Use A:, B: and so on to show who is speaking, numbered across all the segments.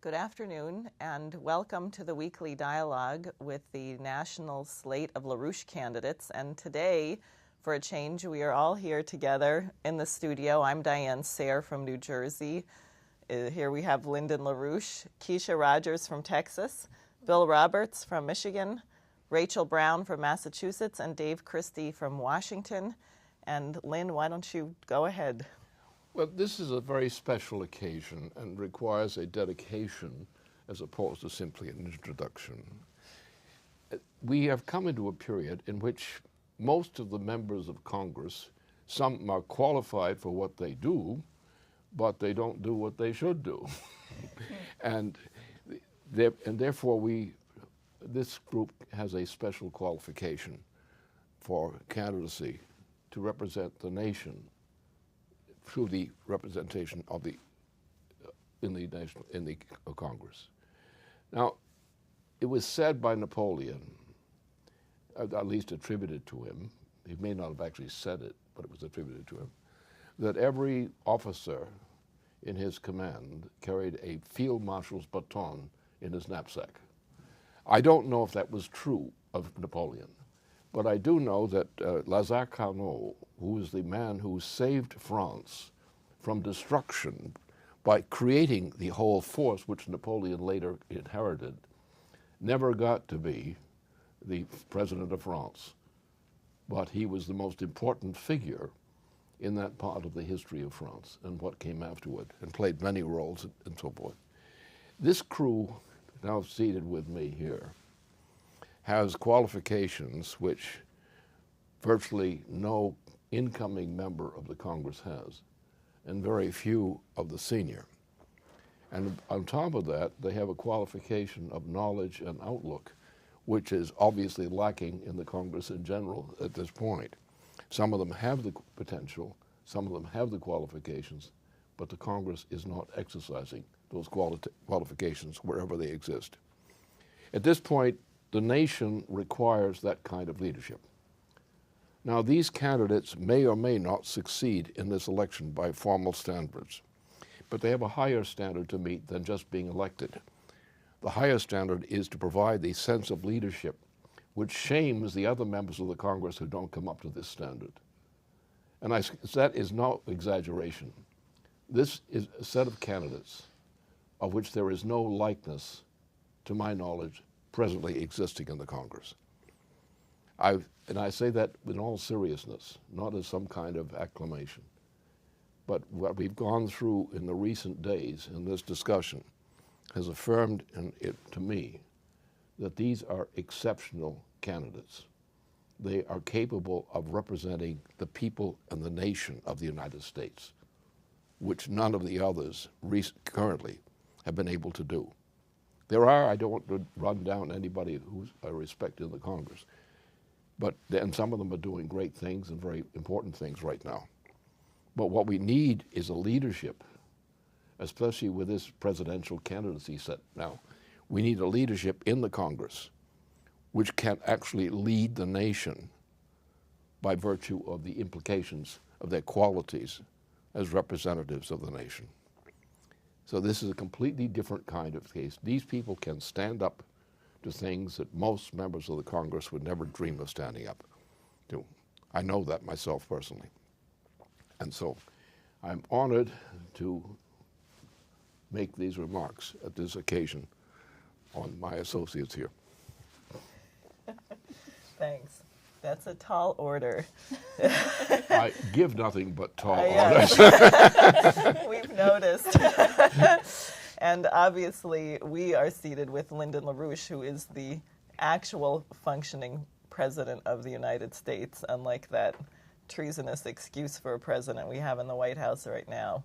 A: Good afternoon, and welcome to the weekly dialogue with the National Slate of LaRouche candidates. And today, for a change, we are all here together in the studio. I'm Diane Sayre from New Jersey. Here we have Lyndon LaRouche, Keisha Rogers from Texas, Bill Roberts from Michigan, Rachel Brown from Massachusetts, and Dave Christie from Washington. And Lynn, why don't you go ahead?
B: Well, this is a very special occasion and requires a dedication as opposed to simply an introduction. We have come into a period in which most of the members of Congress, some are qualified for what they do, but they don't do what they should do. and therefore, this group has a special qualification for candidacy to represent the nation through the representation of in the Congress. Now, it was said by Napoleon, at least attributed to him, he may not have actually said it, but it was attributed to him, that every officer in his command carried a field marshal's baton in his knapsack. I don't know if that was true of Napoleon, but I do know that Lazare Carnot, who was the man who saved France from destruction by creating the whole force which Napoleon later inherited, never got to be the president of France. But he was the most important figure in that part of the history of France and what came afterward, and played many roles and so forth. This crew, now seated with me here, has qualifications which virtually no incoming member of the Congress has, and very few of the senior. And on top of that, they have a qualification of knowledge and outlook, which is obviously lacking in the Congress in general at this point. Some of them have the potential, some of them have the qualifications, but the Congress is not exercising those qualifications wherever they exist. At this point, the nation requires that kind of leadership. Now, these candidates may or may not succeed in this election by formal standards, but they have a higher standard to meet than just being elected. The higher standard is to provide the sense of leadership which shames the other members of the Congress who don't come up to this standard. And that is no exaggeration. This is a set of candidates of which there is no likeness, to my knowledge, presently existing in the Congress. And I say that in all seriousness, not as some kind of acclamation. But what we've gone through in the recent days in this discussion has affirmed to me that these are exceptional candidates. They are capable of representing the people and the nation of the United States, which none of the others currently have been able to do. I don't want to run down anybody who I respect in the Congress, and some of them are doing great things and very important things right now. But what we need is a leadership, especially with this presidential candidacy set now. We need a leadership in the Congress which can actually lead the nation by virtue of the implications of their qualities as representatives of the nation. So this is a completely different kind of case. These people can stand up to things that most members of the Congress would never dream of standing up to. I know that myself personally. And so I'm honored to make these remarks at this occasion on my associates here.
A: Thanks. That's a tall order.
B: I give nothing but tall
A: yes.
B: orders.
A: We've noticed. And obviously, we are seated with Lyndon LaRouche, who is the actual functioning president of the United States, unlike that treasonous excuse for a president we have in the White House right now.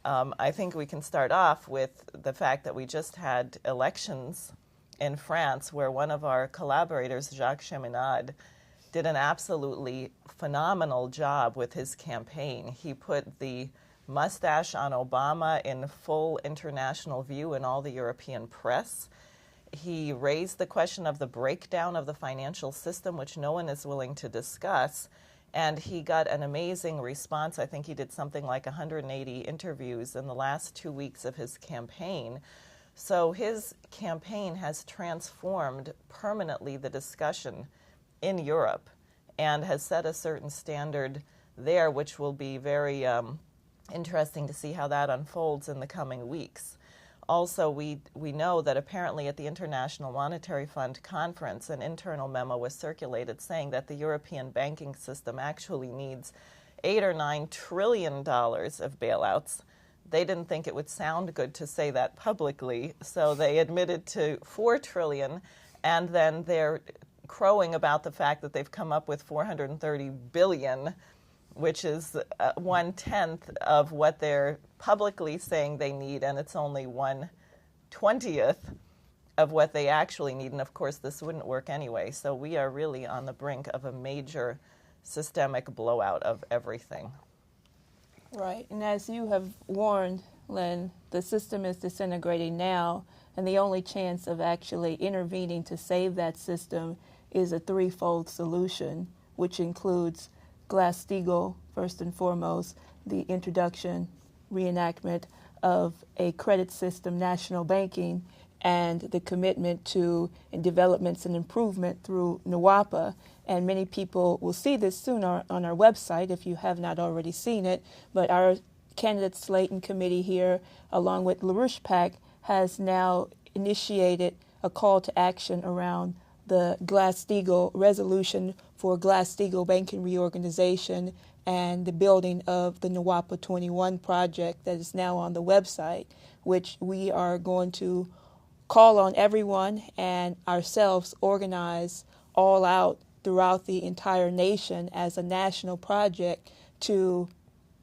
A: I think we can start off with the fact that we just had elections in France where one of our collaborators, Jacques Cheminade, did an absolutely phenomenal job with his campaign. He put the mustache on Obama in full international view in all the European press. He raised the question of the breakdown of the financial system, which no one is willing to discuss, and he got an amazing response. I think he did something like 180 interviews in the last 2 weeks of his campaign. So his campaign has transformed permanently the discussion in Europe and has set a certain standard there, which will be very interesting to see how that unfolds in the coming weeks. Also, we know that apparently at the International Monetary Fund conference, an internal memo was circulated saying that the European banking system actually needs $8 or $9 trillion of bailouts. They didn't think it would sound good to say that publicly, so they admitted to $4 trillion, and then they're crowing about the fact that they've come up with $430 billion, which is 1/10 of what they're publicly saying they need, and it's only 1/20 of what they actually need. And of course, this wouldn't work anyway. So we are really on the brink of a major systemic blowout of everything.
C: Right, and as you have warned, Lynn, the system is disintegrating now, and the only chance of actually intervening to save that system is a threefold solution, which includes Glass-Steagall, first and foremost, the introduction, reenactment of a credit system, national banking, and the commitment to developments and improvement through NWAPA. And many people will see this soon on our website if you have not already seen it. But our candidate slate and committee here, along with LaRouche PAC, has now initiated a call to action around the Glass-Steagall resolution for Glass-Steagall banking reorganization and the building of the NWAPA 21 project that is now on the website, which we are going to call on everyone and ourselves organize all out throughout the entire nation as a national project to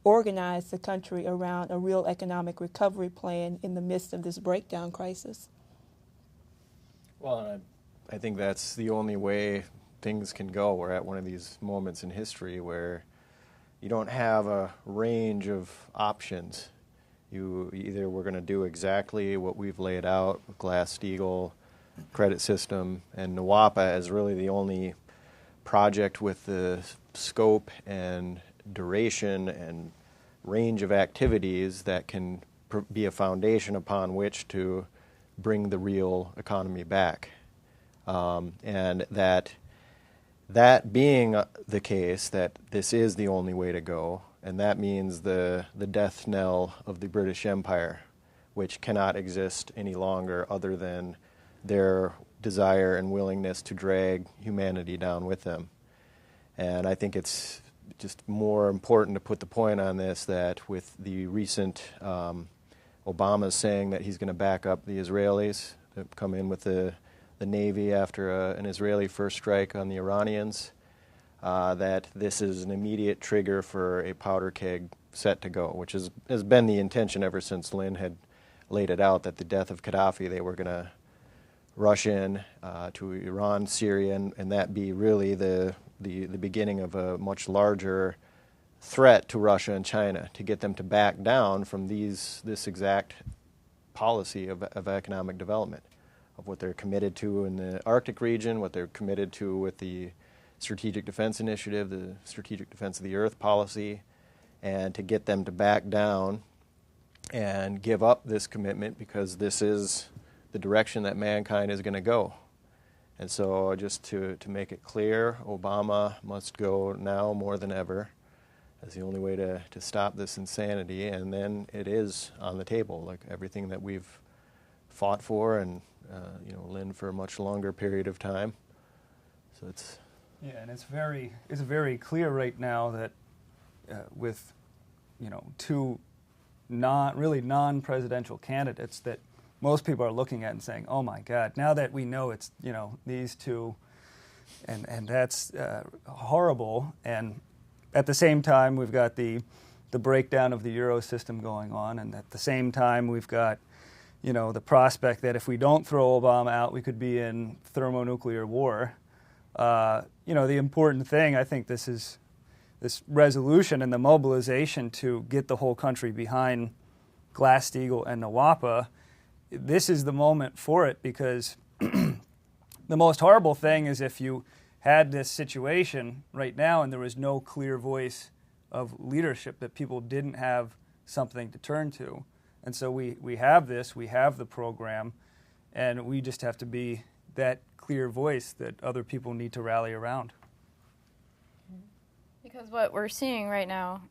C: organize the country around a real economic recovery plan in the midst of this breakdown crisis.
D: Well, I think that's the only way things can go. We're at one of these moments in history where you don't have a range of options. Either we're going to do exactly what we've laid out with Glass-Steagall, credit system, and NWAPA as really the only project with the scope and duration and range of activities that can be a foundation upon which to bring the real economy back. And that being the case, that this is the only way to go, and that means the death knell of the British Empire, which cannot exist any longer other than their desire and willingness to drag humanity down with them. And I think it's just more important to put the point on this that with the recent Obama saying that he's going to back up the Israelis, to come in with the Navy after an Israeli first strike on the Iranians, that this is an immediate trigger for a powder keg set to go, which has been the intention ever since Lynn had laid it out, that the death of Gaddafi, they were going to rush in to Iran, Syria, and that be really the beginning of a much larger threat to Russia and China, to get them to back down from this exact policy of economic development, of what they're committed to in the Arctic region, what they're committed to with the Strategic Defense Initiative, the Strategic Defense of the Earth policy, and to get them to back down and give up this commitment, because this is the direction that mankind is going to go. And so just to make it clear, Obama must go now more than ever. That's the only way to stop this insanity, and then it is on the table, like everything that we've fought for, and Lynn, for a much longer period of time. So it's...
E: Yeah, and it's very clear right now that with two non-presidential candidates that most people are looking at and saying, oh my God, now that we know it's these two, and that's horrible. And at the same time, we've got the breakdown of the Euro system going on, and at the same time, we've got the prospect that if we don't throw Obama out, we could be in thermonuclear war. The important thing, I think, this resolution and the mobilization to get the whole country behind Glass-Steagall and NWAPA, this is the moment for it, because the most horrible thing is if you had this situation right now and there was no clear voice of leadership, that people didn't have something to turn to. And so we have this, we have the program, and we just have to be that clear voice that other people need to rally around.
F: Because what we're seeing right now,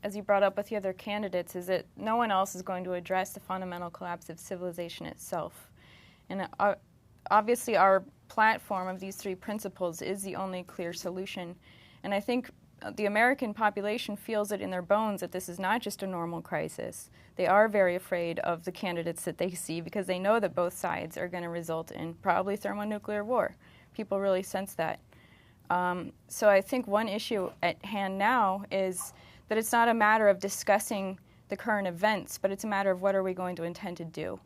F: as you brought up with the other candidates, is that no one else is going to address the fundamental collapse of civilization itself. And obviously our platform of these three principles is the only clear solution. And I think the American population feels it in their bones that this is not just a normal crisis. They are very afraid of the candidates that they see because they know that both sides are going to result in probably thermonuclear war. People really sense that. So I think one issue at hand now is that it's not a matter of discussing the current events, but it's a matter of what are we going to intend to do,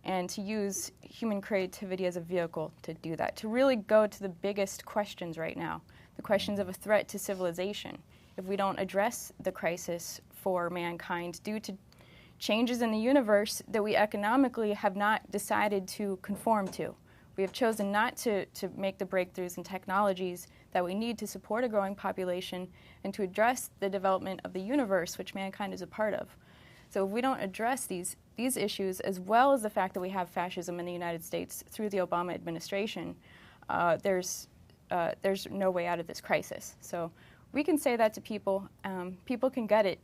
F: and to use human creativity as a vehicle to do that, to really go to the biggest questions right now, the questions of a threat to civilization. If we don't address the crisis for mankind due to changes in the universe that we economically have not decided to conform to, we have chosen not to make the breakthroughs in technologies that we need to support a growing population and to address the development of the universe, which mankind is a part of. So if we don't address these issues, as well as the fact that we have fascism in the United States through the Obama administration, there's no way out of this crisis. So we can say that to people. People can get it,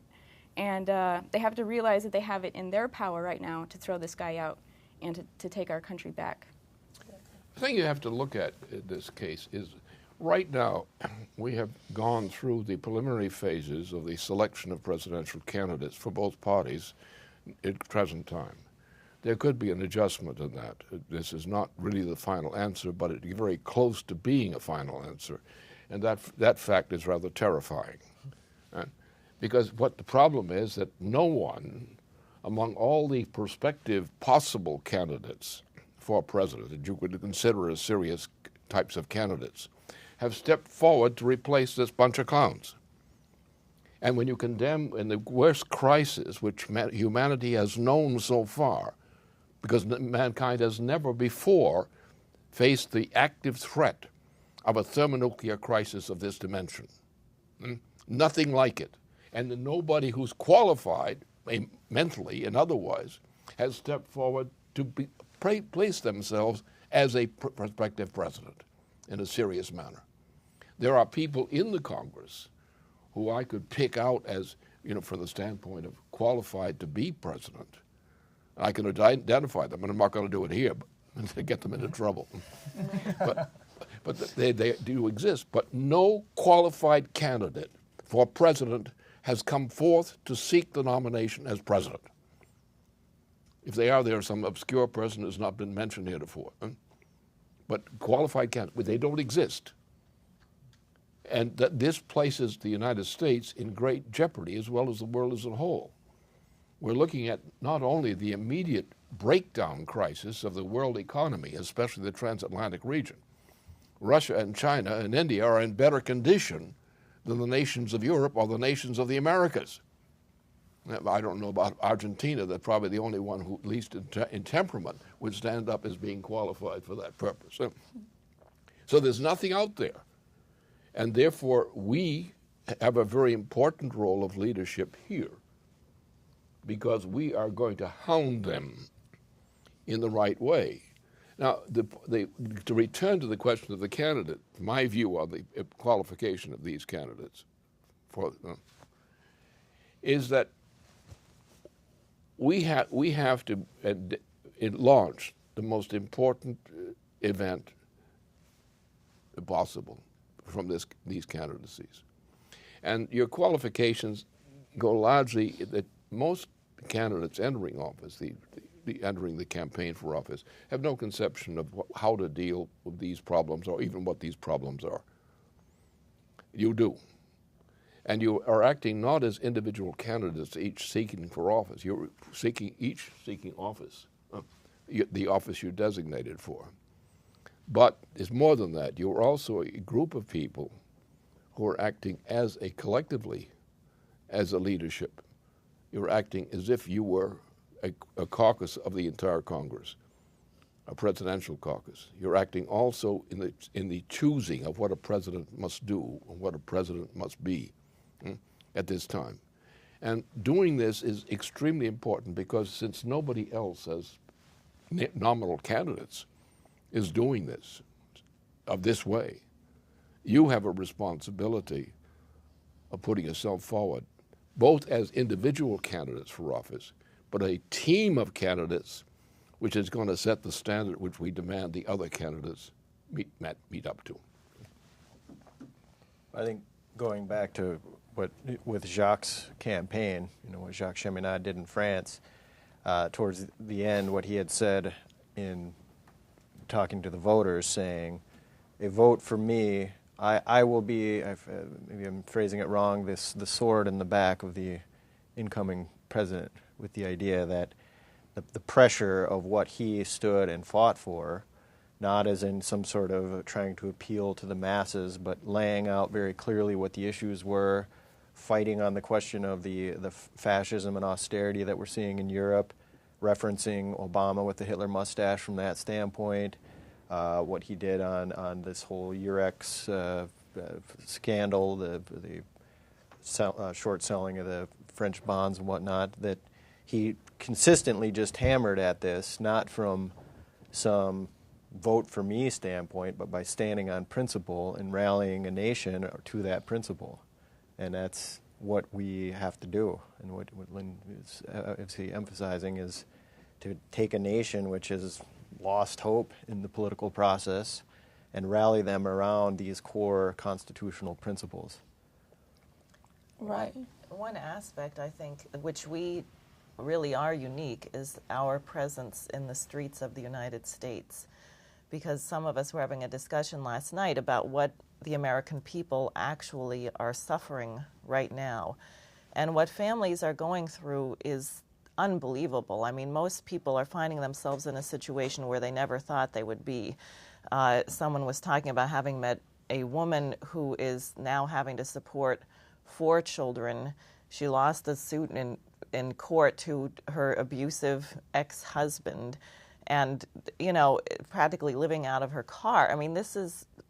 F: and they have to realize that they have it in their power right now to throw this guy out and to take our country back.
B: The thing you have to look at in this case is right now we have gone through the preliminary phases of the selection of presidential candidates for both parties at present time. There could be an adjustment in that. This is not really the final answer, but it's very close to being a final answer. And that fact is rather terrifying. Because what the problem is that no one among all the prospective possible candidates for president that you would consider as serious types of candidates have stepped forward to replace this bunch of clowns. And when you condemn in the worst crisis which humanity has known so far, because mankind has never before faced the active threat of a thermonuclear crisis of this dimension. Nothing like it. And nobody who's qualified, mentally and otherwise, has stepped forward to place themselves as a prospective president in a serious manner. There are people in the Congress who I could pick out as, from the standpoint of qualified to be president. I can identify them, and I'm not going to do it here, but to get them into trouble. but they do exist. But no qualified candidate for president has come forth to seek the nomination as president. If they are, there's some obscure person who's not been mentioned heretofore. But qualified candidates, they don't exist. And this places the United States in great jeopardy as well as the world as a whole. We're looking at not only the immediate breakdown crisis of the world economy, especially the transatlantic region. Russia and China and India are in better condition than the nations of Europe or the nations of the Americas. I don't know about Argentina. They're probably the only one who, at least in temperament, would stand up as being qualified for that purpose. So there's nothing out there. And therefore, we have a very important role of leadership here because we are going to hound them in the right way. Now, to return to the question of the candidate, my view on the qualification of these candidates is that we have to launch the most important event possible from these candidacies. And your qualifications go largely that most candidates entering office, entering the campaign for office, have no conception of how to deal with these problems or even what these problems are. You do. And you are acting not as individual candidates, each seeking for office. You're each seeking office, the office you're designated for. But it's more than that. You're also a group of people who are acting as a collectively, as a leadership. You're acting as if you were a caucus of the entire Congress, a presidential caucus. You're acting also in the choosing of what a president must do and what a president must be at this time. And doing this is extremely important because since nobody else as nominal candidates is doing this of this way, you have a responsibility of putting yourself forward, both as individual candidates for office, but a team of candidates which is going to set the standard which we demand the other candidates meet up to.
D: I think going back to what with Jacques' campaign, what Jacques Cheminade did in France, towards the end, what he had said in talking to the voters, saying, "A vote for me, I will be," maybe I'm phrasing it wrong, the sword in the back of the incoming president, with the idea that the pressure of what he stood and fought for, not as in some sort of trying to appeal to the masses, but laying out very clearly what the issues were, fighting on the question of the fascism and austerity that we're seeing in Europe, referencing Obama with the Hitler mustache from that standpoint, what he did on this whole Eurex scandal, the short selling of the French bonds and whatnot, that he consistently just hammered at this, not from some vote for me standpoint, but by standing on principle and rallying a nation to that principle. And that's what we have to do. And what Lynn is emphasizing is to take a nation which has lost hope in the political process and rally them around these core constitutional principles.
C: Right.
A: One aspect, I think, which we really are unique is our presence in the streets of the United States. Because some of us were having a discussion last night about what the American people actually are suffering right now. And what families are going through is unbelievable. I mean, most people are finding themselves in a situation where they never thought they would be. Someone was talking about having met a woman who is now having to support 4 children. She lost a suit in court to her abusive ex-husband and, practically living out of her car. I mean,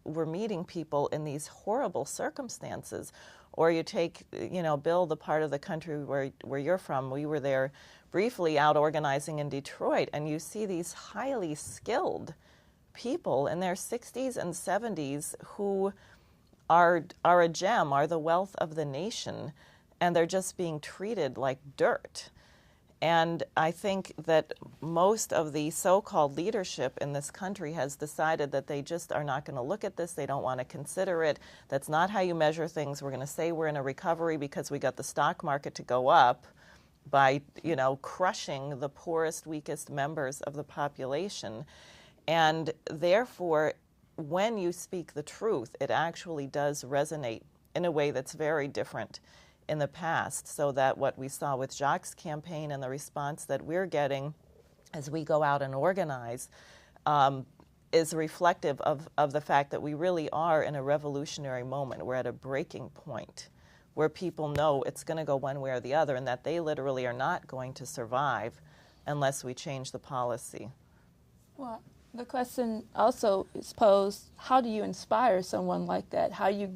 A: we're meeting people in these horrible circumstances. Or you take, Bill, the part of the country where you're from. We were there briefly out organizing in Detroit, and you see these highly skilled people in their 60s and 70s who are a gem, are the wealth of the nation, and they're just being treated like dirt. And I think that most of the so-called leadership in this country has decided that they just are not going to look at this. They don't want to consider it. That's not how you measure things. We're going to say we're in a recovery because we got the stock market to go up by, crushing the poorest, weakest members of the population. And therefore, when you speak the truth, it actually does resonate in a way that's very different in the past, so that what we saw with Jacques' campaign and the response that we're getting as we go out and organize is reflective of the fact that we really are in a revolutionary moment. We're at a breaking point where people know it's going to go one way or the other, and that they literally are not going to survive unless we change the policy.
C: Well, the question also is posed, how do you inspire someone like that? How do you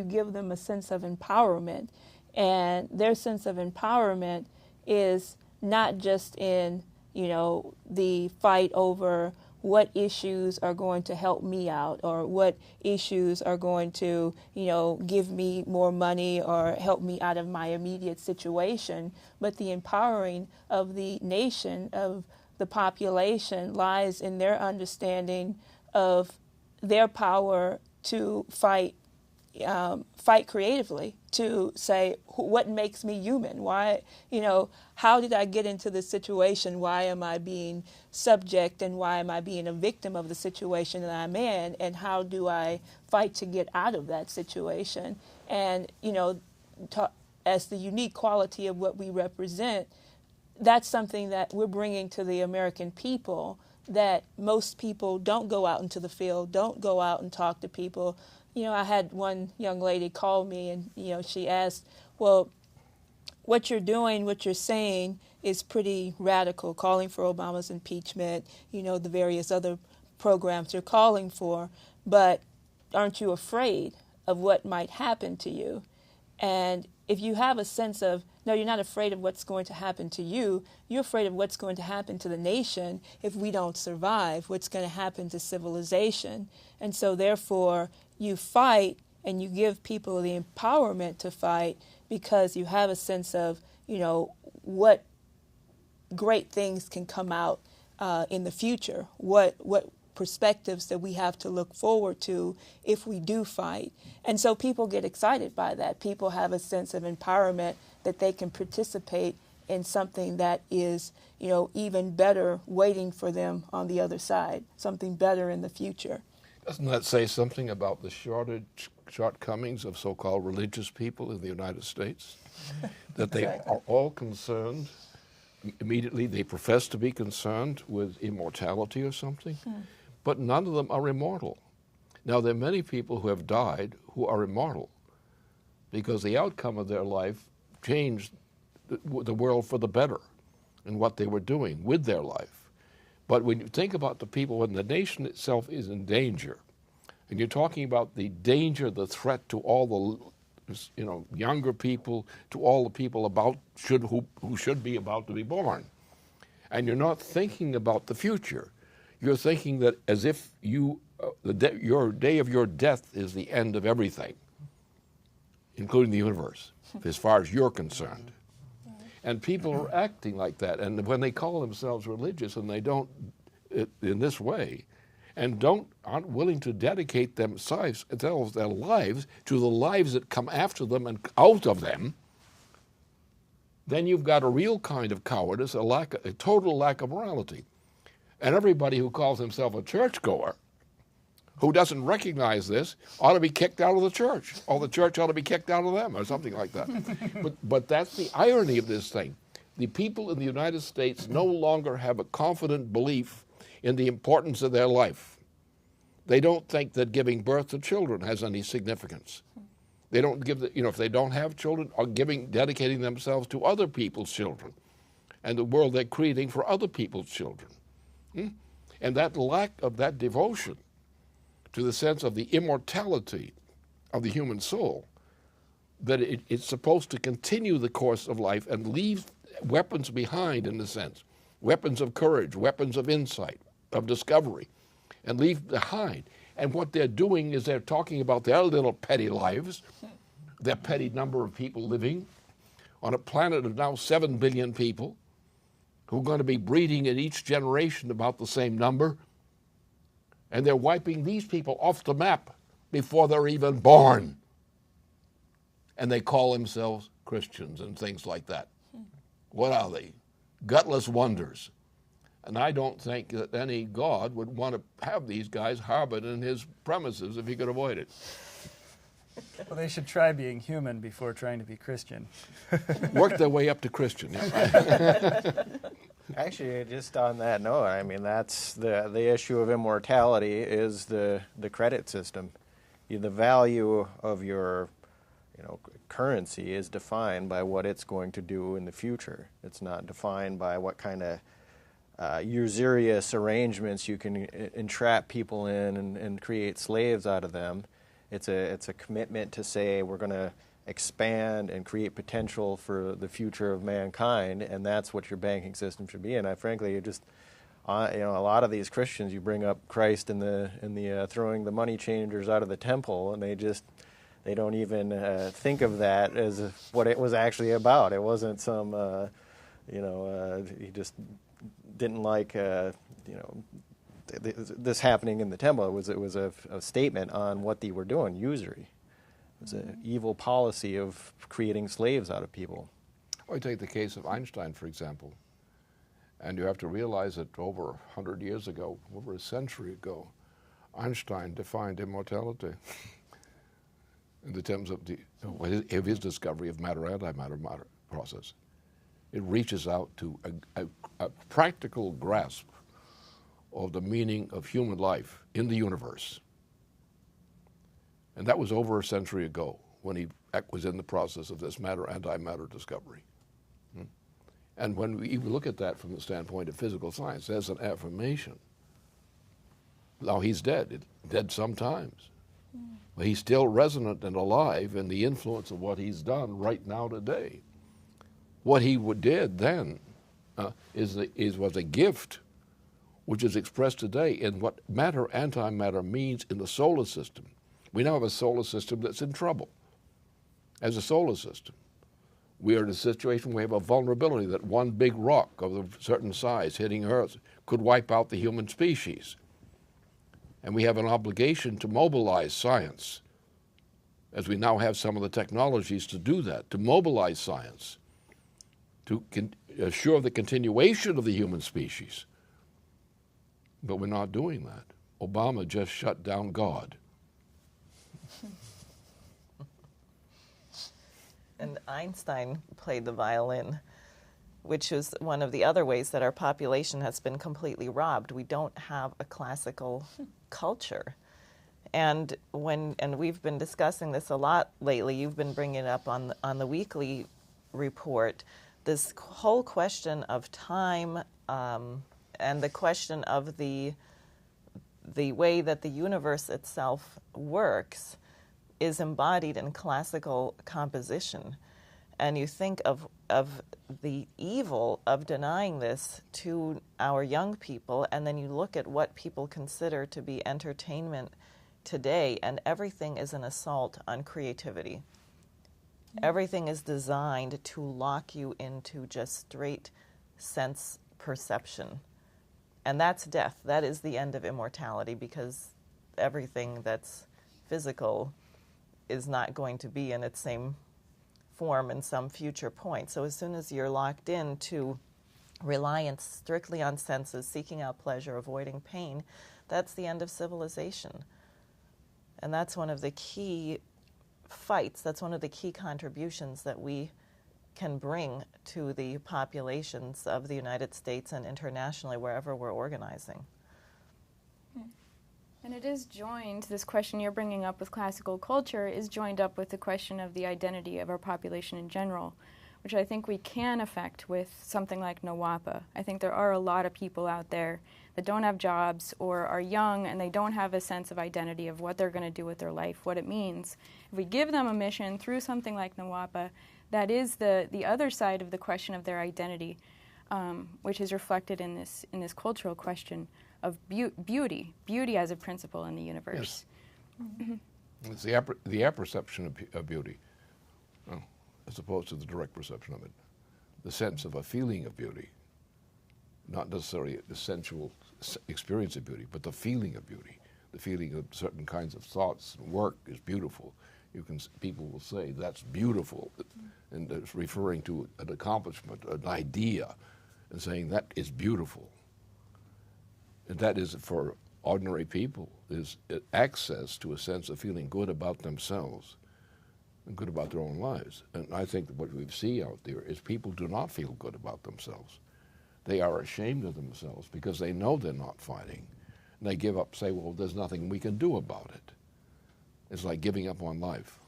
C: give them a sense of empowerment? And their sense of empowerment is not just in, the fight over what issues are going to help me out, or what issues are going to, give me more money or help me out of my immediate situation, but the empowering of the nation, of the population, lies in their understanding of their power to fight creatively, to say, what makes me human? Why, how did I get into this situation? Why am I being subject, and why am I being a victim of the situation that I'm in? And how do I fight to get out of that situation? And, as the unique quality of what we represent, that's something that we're bringing to the American people, that most people don't go out into the field, don't go out and talk to people. I had one young lady call me, and, she asked, well, what you're doing, what you're saying is pretty radical, calling for Obama's impeachment, the various other programs you're calling for, but aren't you afraid of what might happen to you? And if you have a sense of No, you're not afraid of what's going to happen to you. You're afraid of what's going to happen to the nation if we don't survive, what's going to happen to civilization. And so therefore you fight and you give people the empowerment to fight because you have a sense of, what great things can come out in the future, what perspectives that we have to look forward to if we do fight. And so people get excited by that. People have a sense of empowerment that they can participate in something that is, even better waiting for them on the other side, something better in the future.
B: Doesn't that say something about the shortcomings of so-called religious people in the United States? That they are all concerned, immediately they profess to be concerned with immortality or something, but none of them are immortal. Now, there are many people who have died who are immortal because the outcome of their life changed the world for the better in what they were doing with their life. But when you think about the people, when the nation itself is in danger, and you're talking about the danger, the threat to all the younger people, to all the people who should be about to be born, and you're not thinking about the future, you're thinking that as if your day of your death is the end of everything, including the universe, as far as you're concerned. And people are acting like that. And when they call themselves religious and they don't, in this way, and aren't willing to dedicate themselves, their lives, to the lives that come after them and out of them, then you've got a real kind of cowardice, a total lack of morality. And everybody who calls himself a churchgoer, who doesn't recognize this, ought to be kicked out of the church, or the church ought to be kicked out of them, or something like that. But that's the irony of this thing. The people in the United States no longer have a confident belief in the importance of their life. They don't think that giving birth to children has any significance. They don't if they don't have children, are dedicating themselves to other people's children and the world they're creating for other people's children. And that lack of that devotion to the sense of the immortality of the human soul, that it's supposed to continue the course of life and leave weapons behind, in a sense, weapons of courage, weapons of insight, of discovery, and leave behind. And what they're doing is they're talking about their little petty lives, their petty number of people living on a planet of now 7 billion people who are going to be breeding in each generation about the same number. And they're wiping these people off the map before they're even born. And they call themselves Christians and things like that. What are they? Gutless wonders. And I don't think that any God would want to have these guys harbored in his premises if he could avoid it.
E: Well, they should try being human before trying to be Christian.
B: Work their way up to Christian. Yeah.
D: Actually, just on that note, I mean, that's the issue of immortality is the credit system. The value of your currency is defined by what it's going to do in the future. It's not defined by what kind of usurious arrangements you can entrap people in and create slaves out of them. It's a commitment to say we're going to expand and create potential for the future of mankind, and that's what your banking system should be. And I frankly just, a lot of these Christians, you bring up Christ in the throwing the money changers out of the temple, and they don't even think of that as what it was actually about. It wasn't some, he just didn't like, this happening in the temple. It was a statement on what they were doing, usury. It was an evil policy of creating slaves out of people.
B: Or take the case of Einstein, for example. And you have to realize that over 100 years ago, over a century ago, Einstein defined immortality in the terms of his discovery of matter-antimatter process. It reaches out to a practical grasp of the meaning of human life in the universe. And that was over a century ago when he was in the process of this matter-antimatter discovery. And when we even look at that from the standpoint of physical science as an affirmation, now he's dead sometimes, He's still resonant and alive in the influence of what he's done right now today. What he did then was a gift, which is expressed today in what antimatter means in the solar system. We now have a solar system that's in trouble. As a solar system, we are in a situation where we have a vulnerability that one big rock of a certain size hitting Earth could wipe out the human species. And we have an obligation to mobilize science, as we now have some of the technologies to do that, to mobilize science, to assure the continuation of the human species. But we're not doing that. Obama just shut down God.
A: And Einstein played the violin, which is one of the other ways that our population has been completely robbed. We don't have a classical culture. And we've been discussing this a lot lately. You've been bringing it up on the weekly report, this whole question of time and the question of the way that the universe itself works is embodied in classical composition. And you think of the evil of denying this to our young people, and then you look at what people consider to be entertainment today, and everything is an assault on creativity. Everything is designed to lock you into just straight sense perception. And that's death. That is the end of immortality, because everything that's physical is not going to be in its same form in some future point. So as soon as you're locked into reliance strictly on senses, seeking out pleasure, avoiding pain, that's the end of civilization. And that's one of the key fights, that's one of the key contributions that we can bring to the populations of the United States and internationally, wherever we're organizing.
F: And it is joined, this question you're bringing up with classical culture is joined up with the question of the identity of our population in general, which I think we can affect with something like NWAPA. I think there are a lot of people out there that don't have jobs or are young and they don't have a sense of identity of what they're going to do with their life, what it means. If we give them a mission through something like NWAPA, that is the other side of the question of their identity, which is reflected in this cultural question of beauty as a principle in the universe.
B: Yes. It's the apperception of beauty, as opposed to the direct perception of it. The sense of a feeling of beauty, not necessarily the sensual experience of beauty, but the feeling of beauty, the feeling of certain kinds of thoughts and work is beautiful. People will say that's beautiful, and it's referring to an accomplishment, an idea, and saying that is beautiful. And that is, for ordinary people, is access to a sense of feeling good about themselves and good about their own lives. And I think that what we see out there is people do not feel good about themselves. They are ashamed of themselves because they know they're not fighting. And they give up, say, well, there's nothing we can do about it. It's like giving up on life.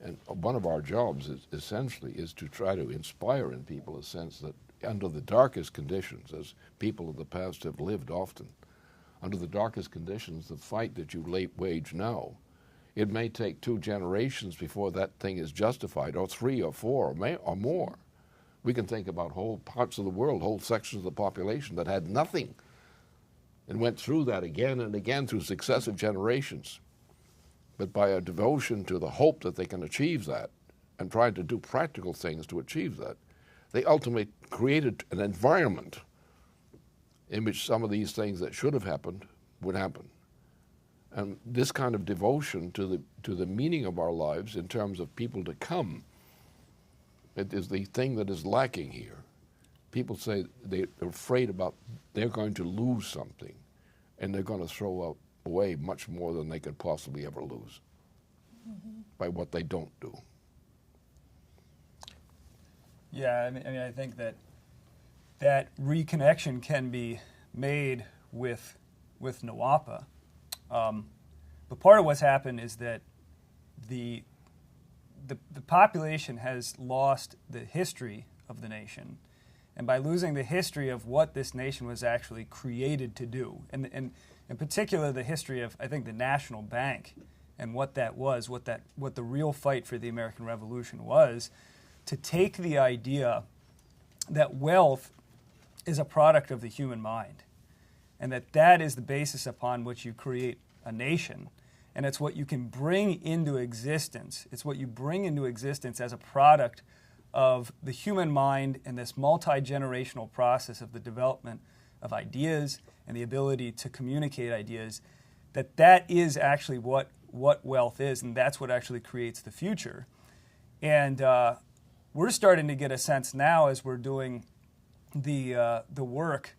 B: And one of our jobs is essentially to try to inspire in people a sense that under the darkest conditions, as people of the past have lived often, under the darkest conditions, the fight that you wage now, it may take 2 generations before that thing is justified, or 3 or 4 or more. We can think about whole parts of the world, whole sections of the population that had nothing and went through that again and again through successive generations. But by a devotion to the hope that they can achieve that and trying to do practical things to achieve that, they ultimately created an environment in which some of these things that should have happened would happen. And this kind of devotion to the meaning of our lives in terms of people to come, it is the thing that is lacking here. People say they're afraid about they're going to lose something, and they're going to throw away much more than they could possibly ever lose by what they don't do.
E: Yeah, I mean, I think that reconnection can be made with NWAPA. But part of what's happened is that the population has lost the history of the nation, and by losing the history of what this nation was actually created to do, and in particular the history of, I think, the National Bank and what that was, what the real fight for the American Revolution was, to take the idea that wealth is a product of the human mind, and that is the basis upon which you create a nation, and it's what you can bring into existence. It's what you bring into existence as a product of the human mind and this multi-generational process of the development of ideas and the ability to communicate ideas, that is actually what wealth is, and that's what actually creates the future. And we're starting to get a sense now, as we're doing the work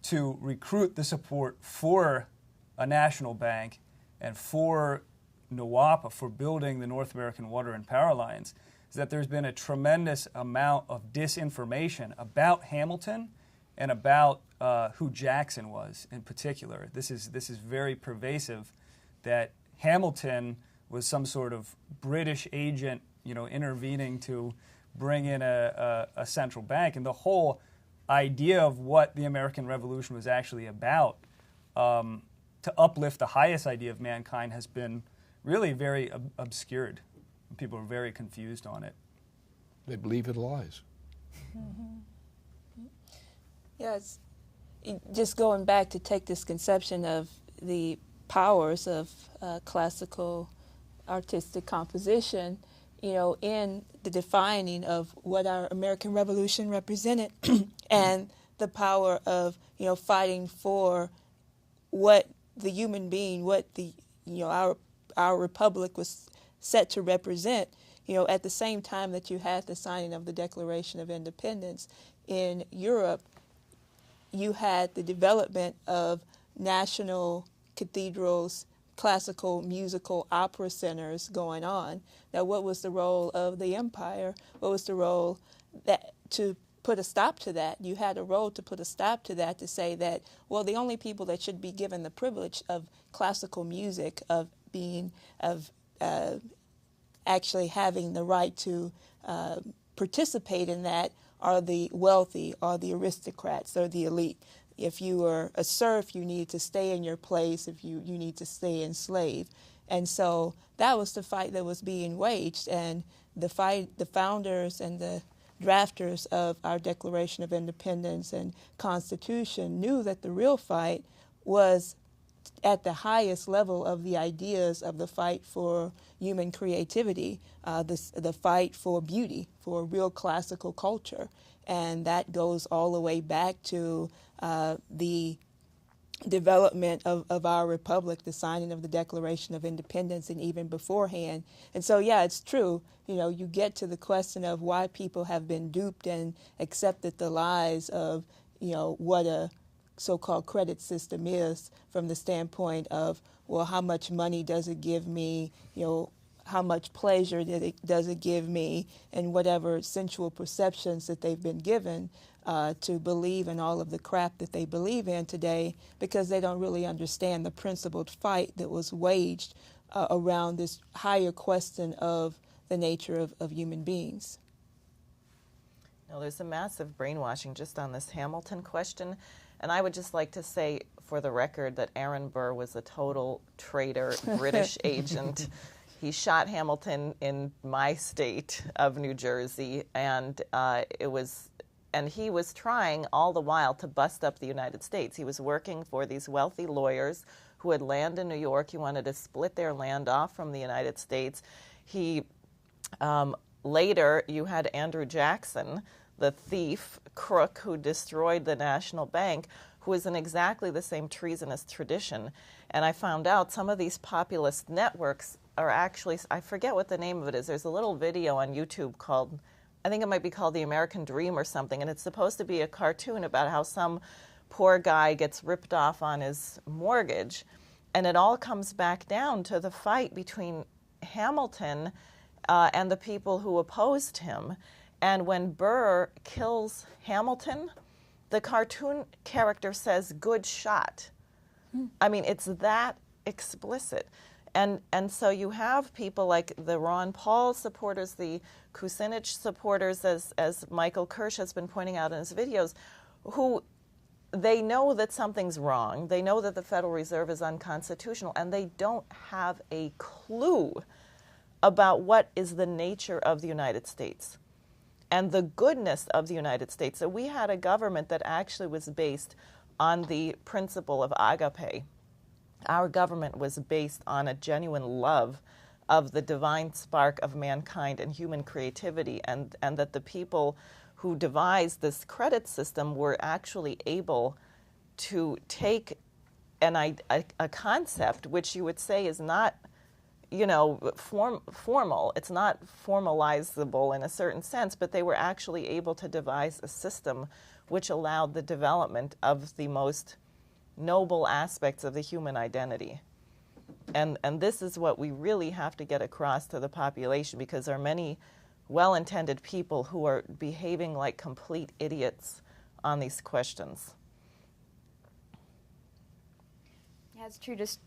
E: to recruit the support for a national bank and for NWAPA, for building the North American Water and Power Lines, is that there's been a tremendous amount of disinformation about Hamilton and about who Jackson was in particular. This is very pervasive, that Hamilton was some sort of British agent, intervening to bring in a central bank, and the whole idea of what the American Revolution was actually about, to uplift the highest idea of mankind, has been really very obscured. People are very confused on it.
B: They believe it lies.
C: Mm-hmm. Yes. Just going back to take this conception of the powers of classical artistic composition, in the defining of what our American Revolution represented and the power of, fighting for what the human being, what the, our republic was set to represent, at the same time that you had the signing of the Declaration of Independence in Europe, you had the development of national cathedrals, classical musical opera centers going on. Now, what was the role of the empire? What was the role that to put a stop to that? You had a role to put a stop to that, to say that, well, the only people that should be given the privilege of classical music, of actually having the right to participate in that, are the wealthy, or the aristocrats, or the elite. If you were a serf, you needed to stay in your place. If you need to stay enslaved. And so that was the fight that was being waged. And the founders and the drafters of our Declaration of Independence and Constitution knew that the real fight was at the highest level of the ideas of the fight for human creativity, the fight for beauty, for real classical culture. And that goes all the way back to the development of our republic, the signing of the Declaration of Independence, and even beforehand. And so, yeah, it's true. You get to the question of why people have been duped and accepted the lies of, what a so-called credit system is, from the standpoint of, well, how much money does it give me, how much pleasure does it give me, and whatever sensual perceptions that they've been given to believe in all of the crap that they believe in today, because they don't really understand the principled fight that was waged around this higher question of the nature of human beings.
A: Now, there's a massive brainwashing just on this Hamilton question. And I would just like to say, for the record, that Aaron Burr was a total traitor, British agent. He shot Hamilton in my state of New Jersey, and he was trying all the while to bust up the United States. He was working for these wealthy lawyers who had land in New York. He wanted to split their land off from the United States. Later, you had Andrew Jackson, the thief, crook, who destroyed the National Bank, who was in exactly the same treasonous tradition. And I found out some of these populist networks are actually, I forget what the name of it is. There's a little video on YouTube called, I think it might be called The American Dream or something, and it's supposed to be a cartoon about how some poor guy gets ripped off on his mortgage. And it all comes back down to the fight between Hamilton and the people who opposed him. And when Burr kills Hamilton, the cartoon character says, "Good shot." I mean, it's that explicit. And so you have people like the Ron Paul supporters, the Kucinich supporters, as Michael Kirsch has been pointing out in his videos, who they know that something's wrong. They know that the Federal Reserve is unconstitutional, and they don't have a clue about what is the nature of the United States. and the goodness of the United States. So we had a government that actually was based on the principle of agape. Our government was based on a genuine love of the divine spark of mankind and human creativity, and that the people who devised this credit system were actually able to take a concept which you would say is not, formal. It's not formalizable in a certain sense, but they were actually able to devise a system which allowed the development of the most noble aspects of the human identity. And this is what we really have to get across to the population, because there are many well-intended people who are behaving like complete idiots on these questions.
F: Yeah, it's true. Just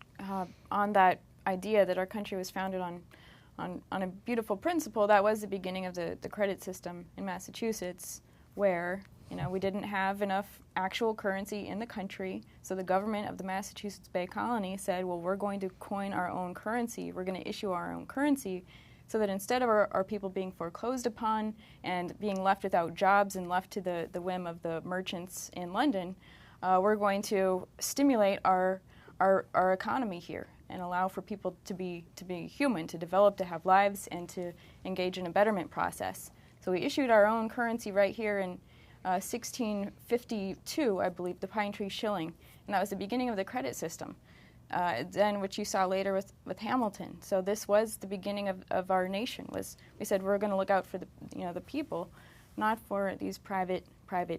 F: on that idea that our country was founded on a beautiful principle, that was the beginning of the credit system in Massachusetts, where we didn't have enough actual currency in the country, so the government of the Massachusetts Bay Colony said, well, we're going to coin our own currency. We're going to issue our own currency, so that instead of our people being foreclosed upon and being left without jobs and left to the whim of the merchants in London, we're going to stimulate our economy here and allow for people to be human, to develop, to have lives, and to engage in a betterment process. So we issued our own currency right here in 1652, I believe, the Pine Tree Shilling, and that was the beginning of the credit system. Then, which you saw later with Hamilton. So this was the beginning of our nation. We said we're going to look out for the people, not for these private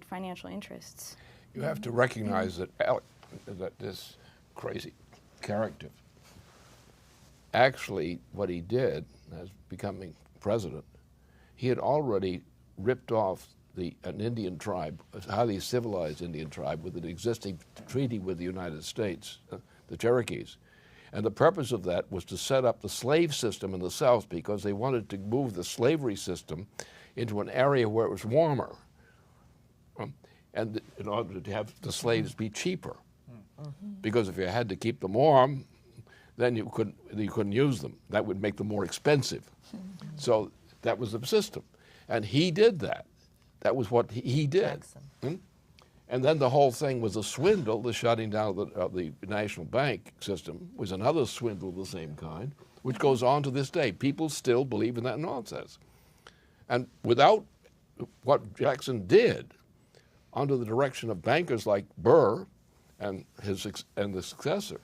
F: financial interests.
B: You have to recognize that this crazy character, actually, what he did as becoming president, he had already ripped off an Indian tribe, a highly civilized Indian tribe, with an existing treaty with the United States, the Cherokees. And the purpose of that was to set up the slave system in the South, because they wanted to move the slavery system into an area where it was warmer, and in order to have the slaves be cheaper. Because if you had to keep them warm, then you couldn't use them. That would make them more expensive. So that was the system. And he did that. That was what he did. And then the whole thing was a swindle. The shutting down of the National Bank system was another swindle of the same kind, which goes on to this day. People still believe in that nonsense. And without what Jackson did, under the direction of bankers like Burr and the successor,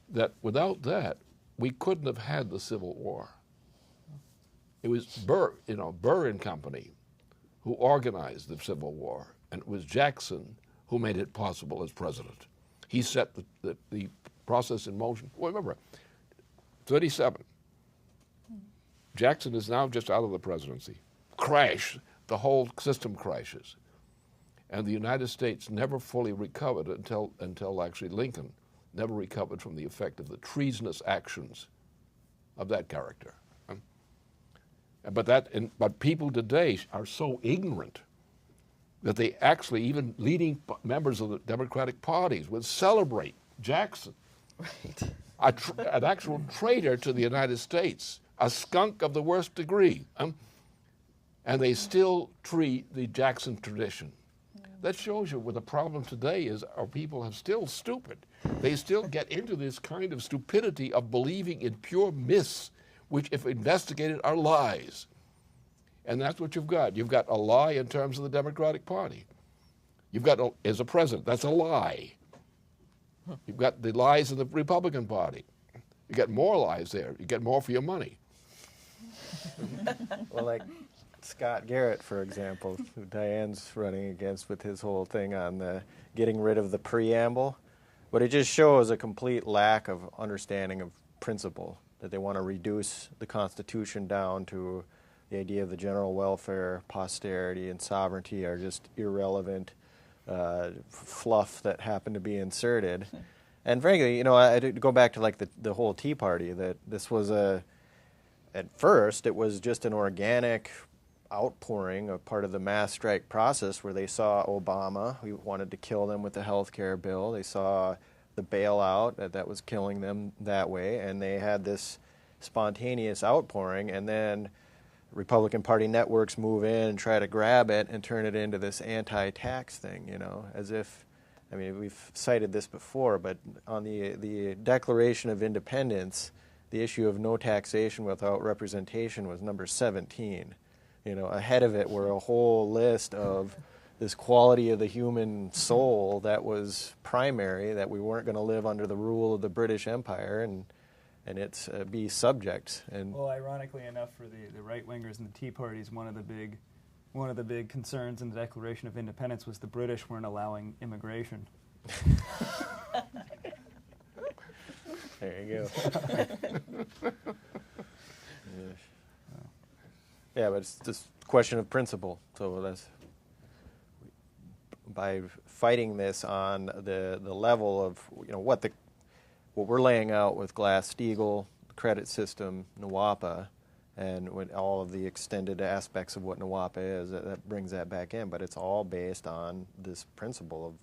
B: that without that, we couldn't have had the Civil War. It was Burr and Company who organized the Civil War, and it was Jackson who made it possible as president. He set the process in motion. Well, remember, 37. Jackson is now just out of the presidency. Crash, the whole system crashes. And the United States never fully recovered until actually Lincoln never recovered from the effect of the treasonous actions of that character. But people today are so ignorant that they actually, even leading members of the Democratic parties, would celebrate Jackson, right. An actual traitor to the United States, a skunk of the worst degree, and they still treat the Jackson tradition. That shows you what the problem today is. Our people are still stupid. They still get into this kind of stupidity of believing in pure myths, which, if investigated, are lies. And that's what you've got. You've got a lie in terms of the Democratic Party. You've got, as a president, that's a lie. You've got the lies in the Republican Party. You get more lies there. You get more for your money.
D: Well, like Scott Garrett, for example, who Diane's running against with his whole thing on the getting rid of the preamble. But it just shows a complete lack of understanding of principle, that they want to reduce the Constitution down to the idea of the general welfare, posterity, and sovereignty are just irrelevant fluff that happened to be inserted. And frankly, I go back to like the whole Tea Party, that this was at first it was just an organic outpouring, a part of the mass strike process where they saw Obama, who wanted to kill them with the health care bill. They saw the bailout that was killing them that way, and they had this spontaneous outpouring. And then Republican Party networks move in and try to grab it and turn it into this anti-tax thing, as if, I mean, we've cited this before, but on the Declaration of Independence, the issue of no taxation without representation was number 17. Ahead of it were a whole list of this quality of the human soul that was primary, that we weren't going to live under the rule of the British Empire and it's be subject. And
E: well, ironically enough, for the right-wingers and the Tea Parties, one of the big concerns in the Declaration of Independence was the British weren't allowing immigration.
D: There you go. Yeah, but it's just a question of principle. So that's by fighting this on the level of what we're laying out with Glass-Steagall, the credit system, NWAPA, and with all of the extended aspects of what NWAPA is, that brings that back in. But it's all based on this principle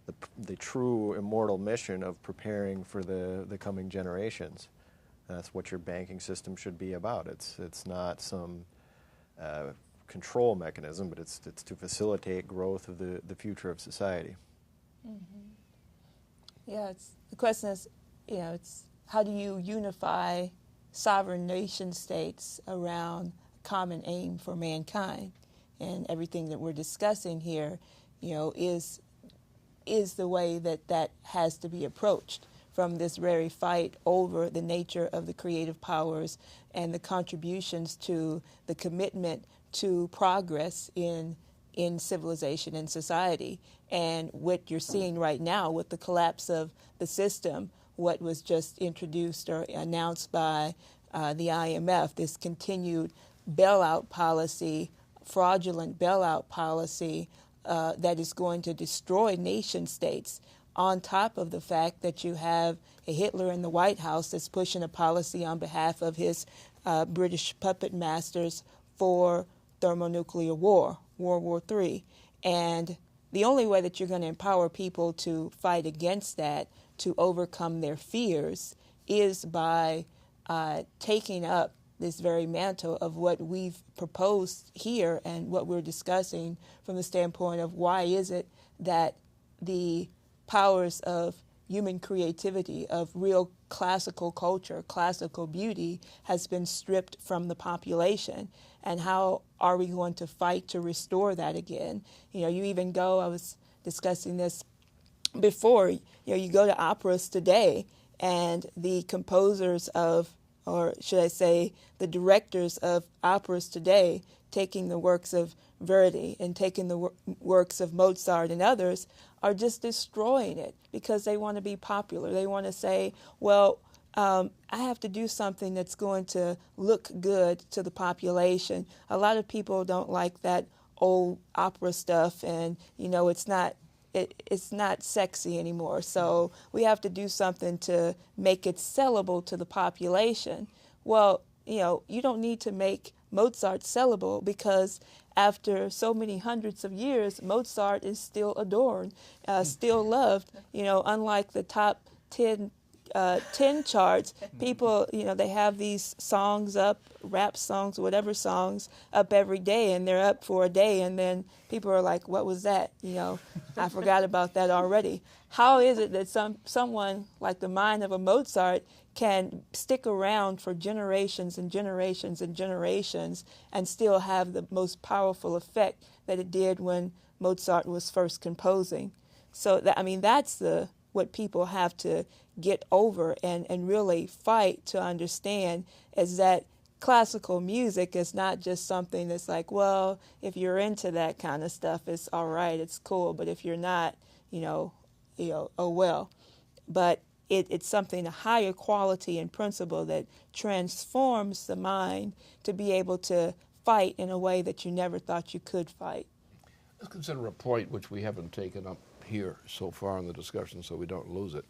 D: of the true immortal mission of preparing for the coming generations. And that's what your banking system should be about. It's not some control mechanism, but it's to facilitate growth of the future of society.
C: Mm-hmm. Yeah, the question is, it's how do you unify sovereign nation states around a common aim for mankind? And everything that we're discussing here, is the way that has to be approached, from this very fight over the nature of the creative powers and the contributions to the commitment to progress in civilization and society. And what you're seeing right now with the collapse of the system, what was just introduced or announced by the IMF, this continued bailout policy, fraudulent bailout policy that is going to destroy nation states, on top of the fact that you have a Hitler in the White House that's pushing a policy on behalf of his British puppet masters for thermonuclear war, World War III. And the only way that you're going to empower people to fight against that, to overcome their fears, is by taking up this very mantle of what we've proposed here and what we're discussing from the standpoint of why is it that the powers of human creativity, of real classical culture, classical beauty, has been stripped from the population, and how are we going to fight to restore that again? You even go, I was discussing this before, you go to operas today, and the composers of, or should I say, the directors of operas today, taking the works of Verdi and taking the works of Mozart and others, are just destroying it because they want to be popular. They want to say, well, I have to do something that's going to look good to the population. A lot of people don't like that old opera stuff, and it's not sexy anymore. So we have to do something to make it sellable to the population. Well, you don't need to make Mozart sellable, because after so many hundreds of years, Mozart is still adored, still loved. Unlike the top 10 charts, people, they have these songs up, rap songs, whatever songs, up every day, and they're up for a day, and then people are like, what was that? I forgot about that already. How is it that someone like the mind of a Mozart can stick around for generations and generations and generations and still have the most powerful effect that it did when Mozart was first composing? So that's what people have to get over and really fight to understand, is that classical music is not just something that's like, well, if you're into that kind of stuff, it's all right, it's cool, but if you're not, oh well. But it's something, a higher quality and principle that transforms the mind to be able to fight in a way that you never thought you could fight.
B: Let's consider a point which we haven't taken up here so far in the discussion so we don't lose it.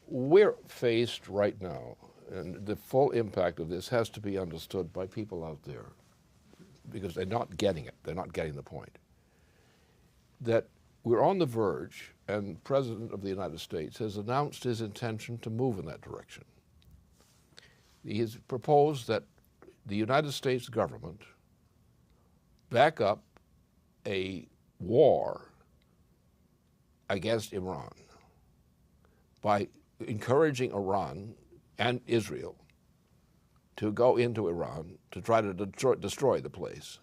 B: We're faced right now, and the full impact of this has to be understood by people out there, because they're not getting it, they're not getting the point, that we're on the verge, and the President of the United States has announced his intention to move in that direction. He has proposed that the United States government back up a war against Iran by encouraging Iran and Israel to go into Iran to try to destroy the place.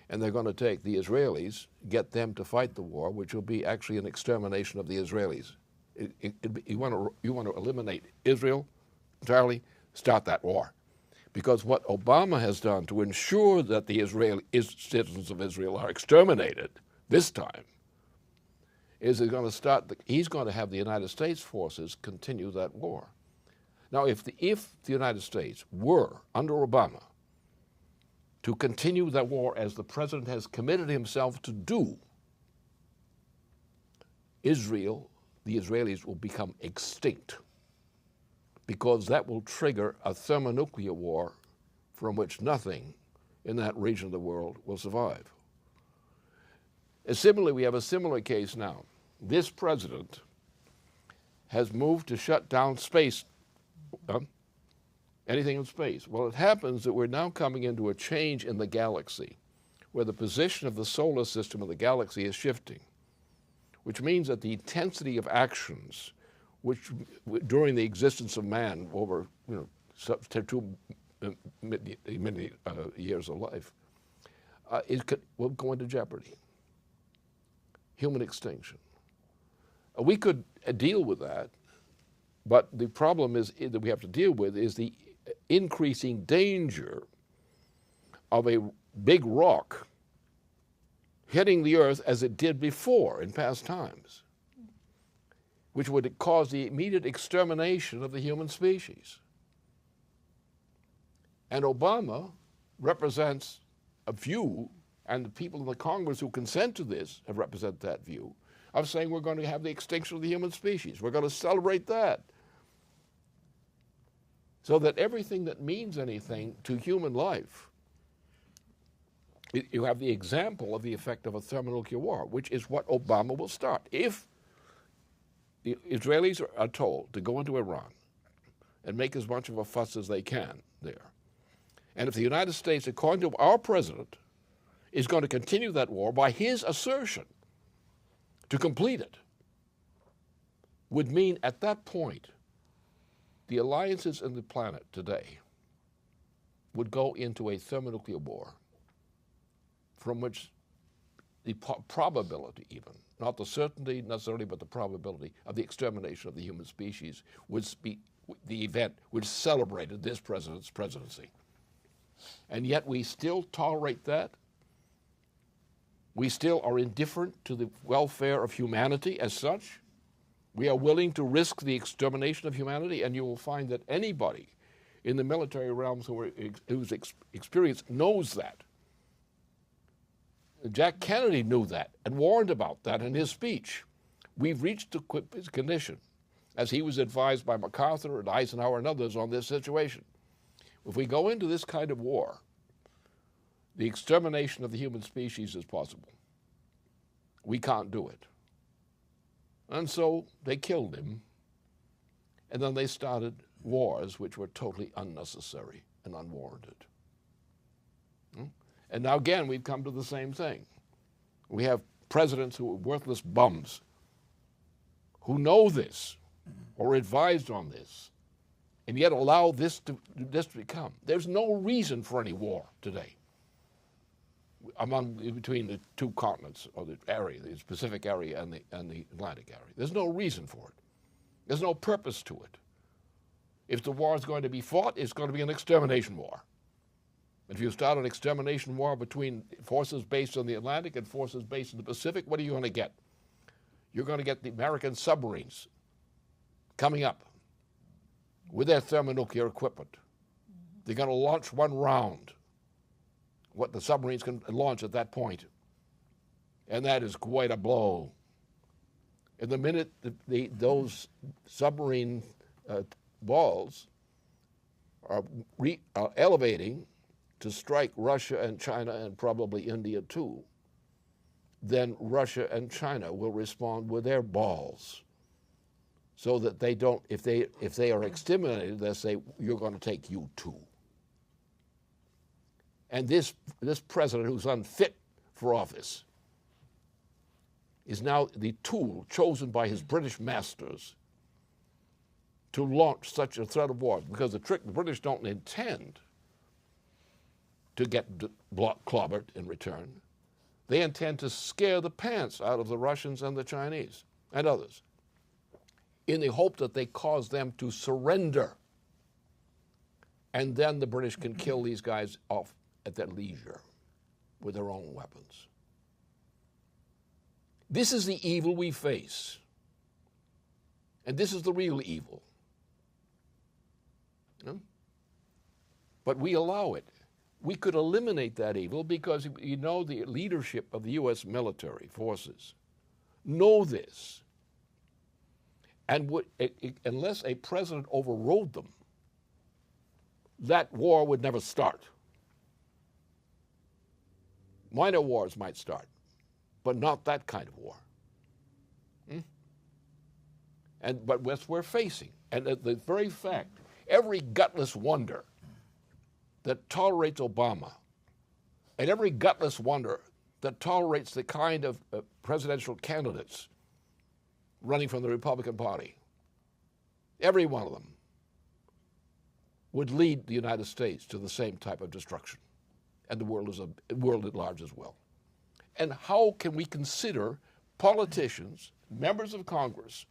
B: And they're going to take the Israelis, get them to fight the war, which will be actually an extermination of the Israelis. You want to eliminate Israel entirely, start that war. Because what Obama has done to ensure that the citizens of Israel are exterminated this time is he's going to have the United States forces continue that war. Now, if the United States were, under Obama, to continue that war as the president has committed himself to do, Israel, the Israelis, will become extinct, because that will trigger a thermonuclear war from which nothing in that region of the world will survive. And similarly, we have a similar case now. This president has moved to shut down space, anything in space. Well, it happens that we're now coming into a change in the galaxy, where the position of the solar system of the galaxy is shifting, which means that the intensity of actions, which during the existence of man over 2 many years of life, will go into jeopardy. Human extinction. We could deal with that, but the problem that we have to deal with is the increasing danger of a big rock hitting the earth as it did before in past times, which would cause the immediate extermination of the human species. And Obama represents a view, and the people in the Congress who consent to this have represented that view, of saying we're going to have the extinction of the human species. We're going to celebrate that. So that everything that means anything to human life, you have the example of the effect of a thermonuclear war, which is what Obama will start. If the Israelis are told to go into Iran and make as much of a fuss as they can there, and if the United States, according to our president, is going to continue that war by his assertion to complete it, would mean at that point the alliances in the planet today would go into a thermonuclear war from which the probability even, not the certainty necessarily, but the probability of the extermination of the human species would be the event which celebrated this president's presidency. And yet we still tolerate that. We still are indifferent to the welfare of humanity as such. We are willing to risk the extermination of humanity, and you will find that anybody in the military realms who's experienced knows that. Jack Kennedy knew that and warned about that in his speech. We've reached a condition, as he was advised by MacArthur and Eisenhower and others on this situation. If we go into this kind of war, the extermination of the human species is possible. We can't do it. And so they killed him, and then they started wars which were totally unnecessary and unwarranted. And now again, we've come to the same thing. We have presidents who are worthless bums who know this or advised on this, and yet allow this to become. There's no reason for any war today between the two continents, or the area, the Pacific area and the Atlantic area. There's no reason for it. There's no purpose to it. If the war is going to be fought, it's going to be an extermination war. If you start an extermination war between forces based on the Atlantic and forces based in the Pacific, what are you going to get? You're going to get the American submarines coming up with their thermonuclear equipment. They're going to launch one round, what the submarines can launch at that point. And that is quite a blow. And the minute those submarine balls are elevating to strike Russia and China and probably India too, then Russia and China will respond with their balls, so that they don't, if they are exterminated, they'll say, you're going to take you too. And this president who's unfit for office is now the tool chosen by his British masters to launch such a threat of war. Because the British don't intend to get clobbered in return. They intend to scare the pants out of the Russians and the Chinese and others in the hope that they cause them to surrender. And then the British can kill these guys off at their leisure with their own weapons. This is the evil we face. And this is the real evil. You know? But we allow it. We could eliminate that evil because, you know, the leadership of the U.S. military forces know this. And unless a president overrode them, that war would never start. Minor wars might start, but not that kind of war. But what we're facing, and the very fact, every gutless wonder that tolerates Obama, and every gutless wonder that tolerates the kind of presidential candidates running from the Republican Party, every one of them would lead the United States to the same type of destruction, and the world at large as well. And how can we consider politicians, members of Congress,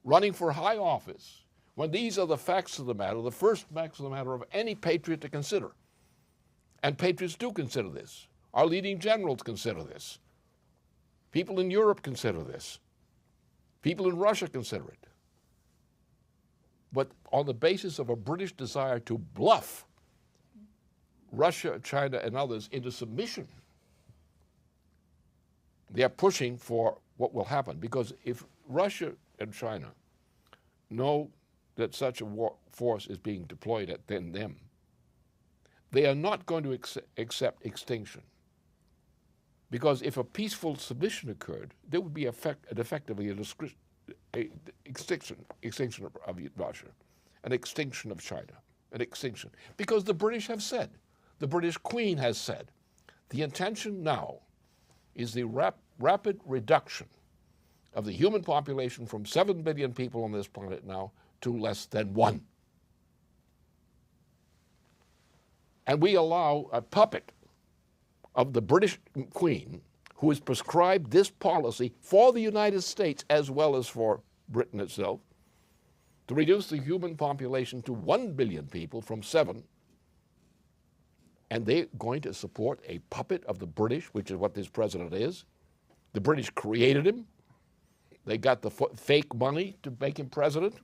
B: running for high office when these are the facts of the matter, the first facts of the matter of any patriot to consider? And patriots do consider this. Our leading generals consider this. People in Europe consider this. People in Russia consider it. But on the basis of a British desire to bluff Russia, China, and others into submission, they are pushing for what will happen. Because if Russia and China know that such a force is being deployed at them, they are not going to accept extinction. Because if a peaceful submission occurred, there would be effectively an extinction of Russia, an extinction of China, an extinction. Because the British have said, the British Queen has said, the intention now is the rapid reduction of the human population from 7 billion people on this planet now to less than 1. And we allow a puppet of the British Queen, who has prescribed this policy for the United States as well as for Britain itself, to reduce the human population to 1 billion people from 7. And they're going to support a puppet of the British, which is what this president is. The British created him. They got the fake money to make him president.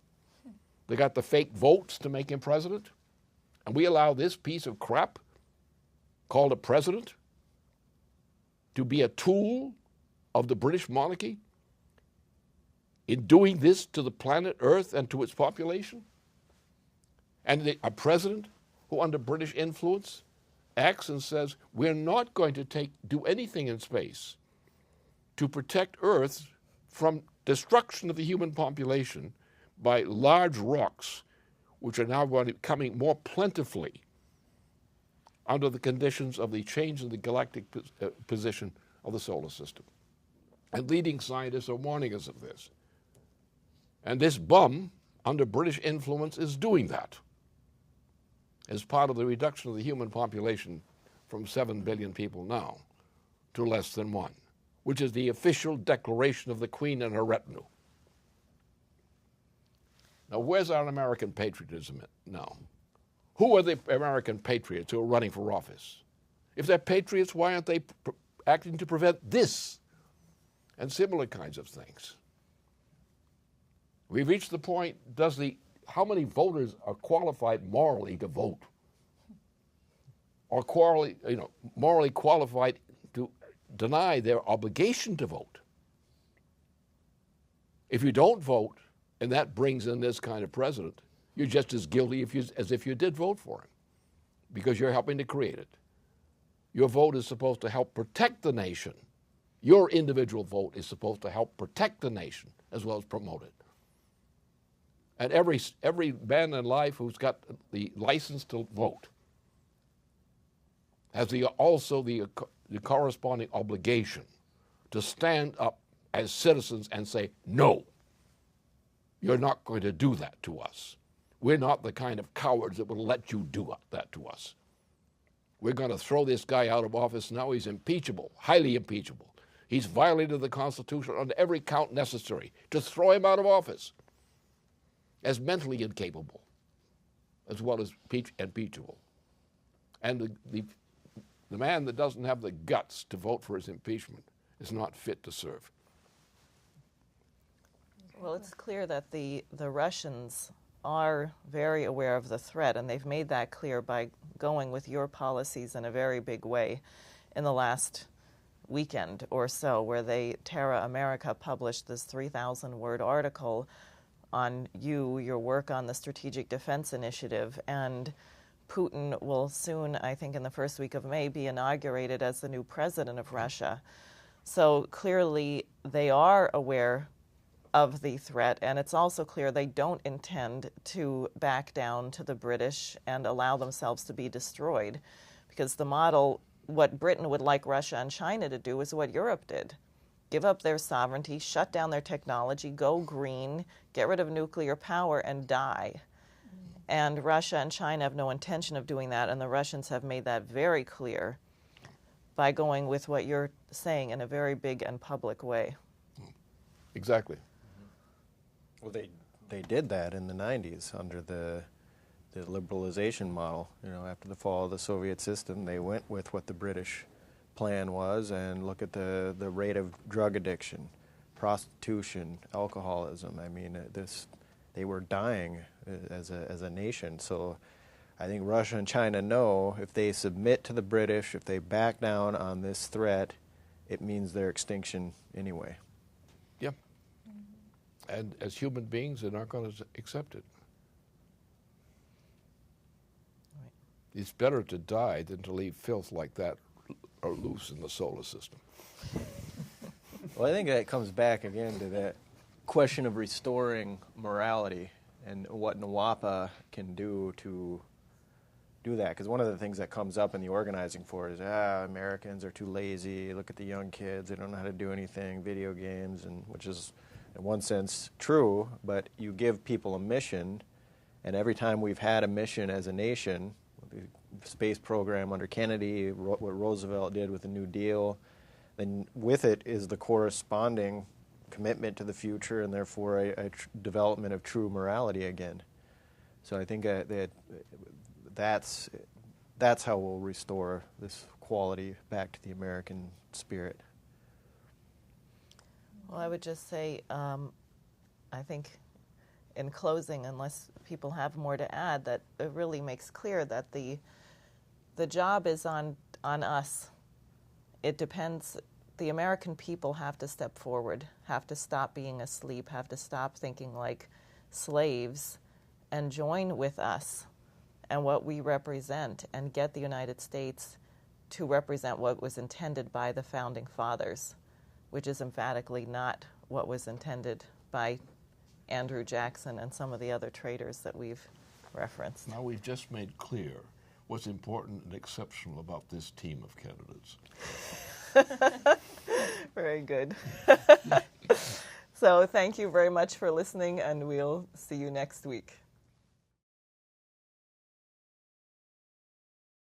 B: They got the fake votes to make him president. And we allow this piece of crap called a president to be a tool of the British monarchy in doing this to the planet Earth and to its population? And a president who, under British influence, acts and says, we're not going to do anything in space to protect Earth from destruction of the human population by large rocks, which are now coming more plentifully under the conditions of the change in the galactic position of the solar system. And leading scientists are warning us of this. And this bum, under British influence, is doing that as part of the reduction of the human population from 7 billion people now to less than 1, which is the official declaration of the Queen and her retinue. Now, where's our American patriotism now? Who are the American patriots who are running for office? If they're patriots, why aren't they acting to prevent this and similar kinds of things? We've reached the point, how many voters are qualified morally to vote? Or morally qualified to deny their obligation to vote? If you don't vote, and that brings in this kind of president, you're just as guilty as if you did vote for him, because you're helping to create it. Your vote is supposed to help protect the nation. Your individual vote is supposed to help protect the nation as well as promote it. And every man in life who's got the license to vote has also the corresponding obligation to stand up as citizens and say, no, you're not going to do that to us. We're not the kind of cowards that will let you do that to us. We're going to throw this guy out of office now. He's impeachable, highly impeachable. He's violated the Constitution on every count necessary to throw him out of office as mentally incapable as well as impeachable. And the man that doesn't have the guts to vote for his impeachment is not fit to serve.
A: Well, it's clear that the Russians are very aware of the threat, and they've made that clear by going with your policies in a very big way in the last weekend or so, where Terra America published this 3,000-word article on your work on the Strategic Defense Initiative, and Putin will soon, I think in the first week of May, be inaugurated as the new president of Russia. So clearly they are aware of the threat, and it's also clear they don't intend to back down to the British and allow themselves to be destroyed, because the model, what Britain would like Russia and China to do, is what Europe did. Give up their sovereignty, shut down their technology, go green, get rid of nuclear power, and die. And Russia and China have no intention of doing that, and the Russians have made that very clear by going with what you're saying in a very big and public way.
B: Exactly.
D: Well, they did that in the 90s under the liberalization model. You know, after the fall of the Soviet system, they went with what the British plan was, and look at the rate of drug addiction, prostitution, alcoholism. I mean, they were dying as a nation. So I think Russia and China know if they submit to the British, if they back down on this threat, it means their extinction anyway.
B: Yeah. And as human beings, they're not going to accept it. Right. It's better to die than to leave filth like that loose in the solar system.
D: Well, I think that comes back again to that question of restoring morality and what NWAPA can do to do that. Because one of the things that comes up in the organizing for it is, Americans are too lazy, look at the young kids, they don't know how to do anything, video games, and which is in one sense true, but you give people a mission, and every time we've had a mission as a nation, the space program under Kennedy, what Roosevelt did with the New Deal, then with it is the corresponding commitment to the future and therefore a development of true morality again. So I think that's how we'll restore this quality back to the American spirit.
A: Well, I would just say, I think in closing, unless people have more to add, that it really makes clear that the job is on us. It depends. The American people have to step forward, have to stop being asleep, have to stop thinking like slaves, and join with us and what we represent, and get the United States to represent what was intended by the Founding Fathers, which is emphatically not what was intended by Andrew Jackson and some of the other traitors that we've referenced.
B: Now we've just made clear what's important and exceptional about this team of candidates.
A: Very good. So thank you very much for listening, and we'll see you next week.